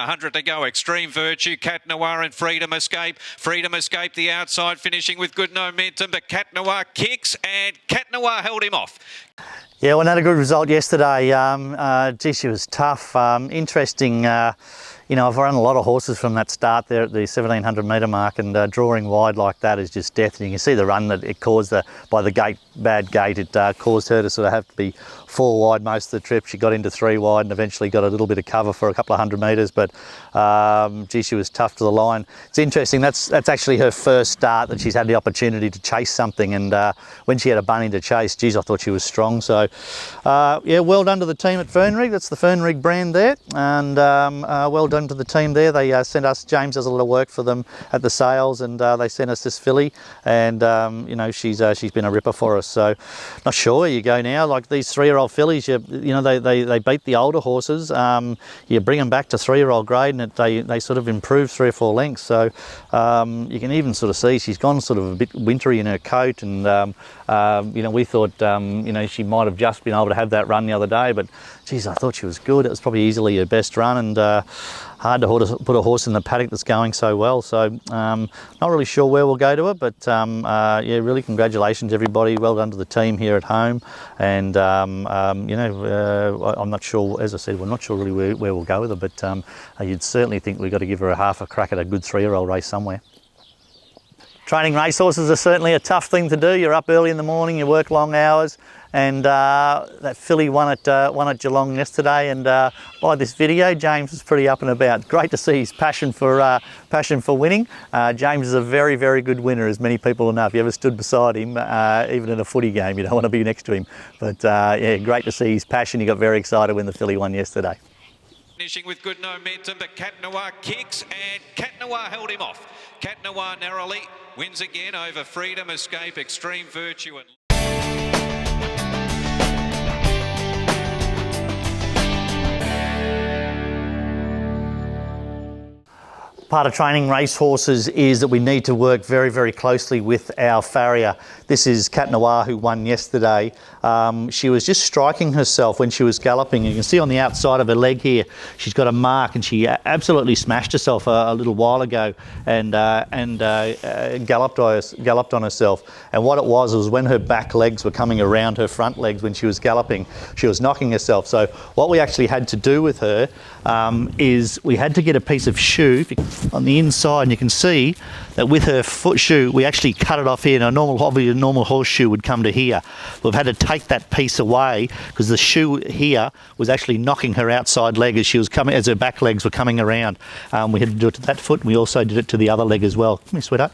100 to go. Extreme Virtue, Cat Noir and Freedom Escape. Freedom Escape the outside, finishing with good momentum, but Cat Noir kicks and Cat Noir held him off. Yeah, well, not a good result yesterday. Gee, she was tough. Interesting. You know, I've run a lot of horses from that start there at the 1700 metre mark, and drawing wide like that is just death. And you can see the run that it caused by the gate, bad gate. It caused her to sort of have to be 4 wide most of the trip. She got into 3 wide and eventually got a little bit of cover for a couple of 100 metres. But gee, she was tough to the line. It's interesting. That's actually her first start that she's had the opportunity to chase something. And when she had a bunny to chase, geez, I thought she was strong. So yeah, well done to the team at Fernrig. That's the Fernrig brand there, and well done to the team there. They sent us, James does a lot of work for them at the sales, and they sent us this filly, and you know, she's been a ripper for us. So not sure where you go now. Like these 3-year-old fillies, you know, they beat the older horses. You bring them back to 3-year-old grade, and they sort of improve 3 or 4 lengths. So you can even sort of see she's gone sort of a bit wintry in her coat, and you know, we thought you know, she might have just been able to have that run the other day, but geez, I thought she was good. It was probably easily her best run, and hard to put a horse in the paddock that's going so well. So not really sure where we'll go to it, but yeah, really congratulations everybody. Well done to the team here at home, and you know, I'm not sure, as I said, we're not sure really where we'll go with it, but you'd certainly think we've got to give her a half a crack at a good 3-year-old race somewhere. Training racehorses are certainly a tough thing to do. You're up early in the morning, you work long hours, and that filly won at Geelong yesterday, and by this video, James is pretty up and about. Great to see his passion for winning. James is a very, very good winner, as many people will know. If you ever stood beside him, even in a footy game, you don't want to be next to him. But yeah, great to see his passion. He got very excited when the filly won yesterday. Finishing with good momentum, but Cat Noir kicks and Cat Noir held him off. Cat Noir narrowly wins again over Freedom Escape, Extreme Virtue and part of training racehorses is that we need to work very, very closely with our farrier. This is Cat Noir, who won yesterday. She was just striking herself when she was galloping. You can see on the outside of her leg here, she's got a mark, and she absolutely smashed herself a little while ago and galloped on herself. And what it was when her back legs were coming around her front legs when she was galloping, she was knocking herself. So what we actually had to do with her is we had to get a piece of shoe on the inside, and you can see that with her foot shoe, we actually cut it off here. Now, obviously a normal horseshoe would come to here. We've had to take that piece away because the shoe here was actually knocking her outside leg as she was coming, as her back legs were coming around. We had to do it to that foot, and we also did it to the other leg as well. Come here, sweetheart.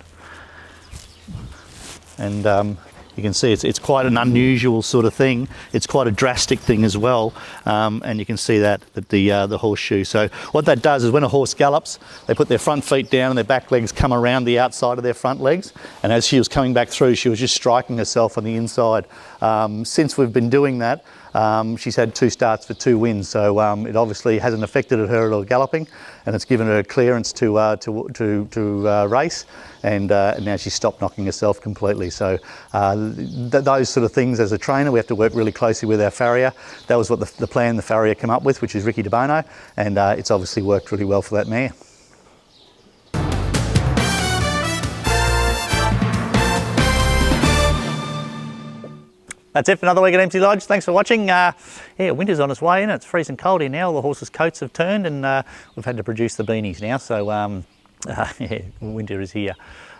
And you can see it's quite an unusual sort of thing. It's quite a drastic thing as well, and you can see that the horseshoe. So what that does is when a horse gallops, they put their front feet down and their back legs come around the outside of their front legs. And as she was coming back through, she was just striking herself on the inside. Since we've been doing that, she's had 2 starts for 2 wins, so it obviously hasn't affected her at all galloping, and it's given her clearance to race, and now she's stopped knocking herself completely. So those sort of things, as a trainer, we have to work really closely with our farrier. That was what the plan the farrier came up with, which is Ricky De Bono, and it's obviously worked really well for that mare. That's it for another week at MC Lodge. Thanks for watching. Yeah, winter's on its way in. It's freezing cold here now. All the horses' coats have turned, and we've had to produce the beanies now. So yeah, winter is here.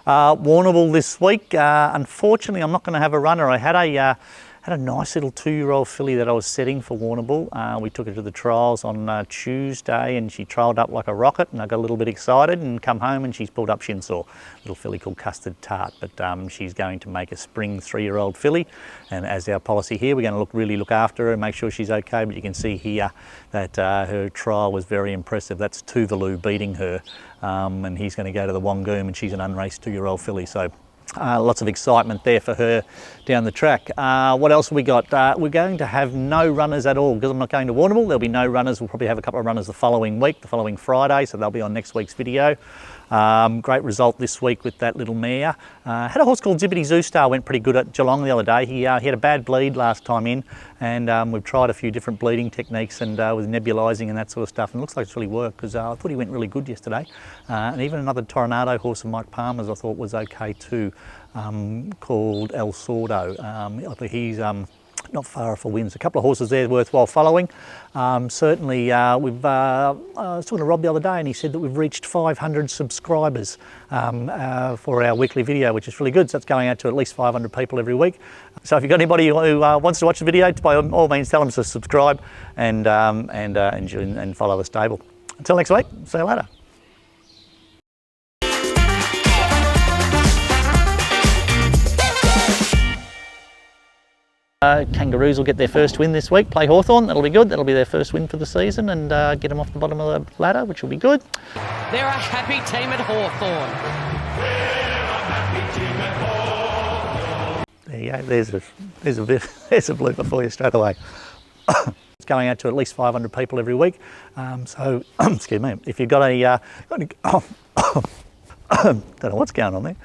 Warrnambool this week. Unfortunately, I'm not going to have a runner. I had a nice little 2-year-old filly that I was setting for Warrnambool. We took her to the trials on Tuesday, and she trailed up like a rocket, and I got a little bit excited and come home, and she's pulled up shin sore. Little filly called Custard Tart, but she's going to make a spring 3-year-old filly, and as our policy here, we're going to really look after her and make sure she's okay. But you can see here that her trial was very impressive. That's Tuvalu beating her, and he's going to go to the Wangoom, and she's an unraced 2-year-old filly. So lots of excitement there for her down the track. What else have we got? We're going to have no runners at all because I'm not going to Warrnambool. There'll be no runners. We'll probably have a couple of runners the following week, the following Friday, so they'll be on next week's video. Great result this week with that little mare. Had a horse called Zippity Zoostar, went pretty good at Geelong the other day. He had a bad bleed last time in, and we've tried a few different bleeding techniques and with nebulising and that sort of stuff, and it looks like it's really worked, because I thought he went really good yesterday. And even another Tornado horse of Mike Palmer's I thought was okay too, called El Sordo. I think he's not far off for wins. A couple of horses there worthwhile following. Certainly, I was talking to Rob the other day, and he said that we've reached 500 subscribers for our weekly video, which is really good. So that's going out to at least 500 people every week. So if you've got anybody who wants to watch the video, by all means tell them to subscribe and follow the stable. Until next week, see you later. Kangaroos will get their first win this week, play Hawthorn, that'll be good, that'll be their first win for the season, and get them off the bottom of the ladder, which will be good. They're a happy team at Hawthorn. There you go, there's a blooper for you straight away. It's going out to at least 500 people every week, so, excuse me, if you've got a, don't know what's going on there.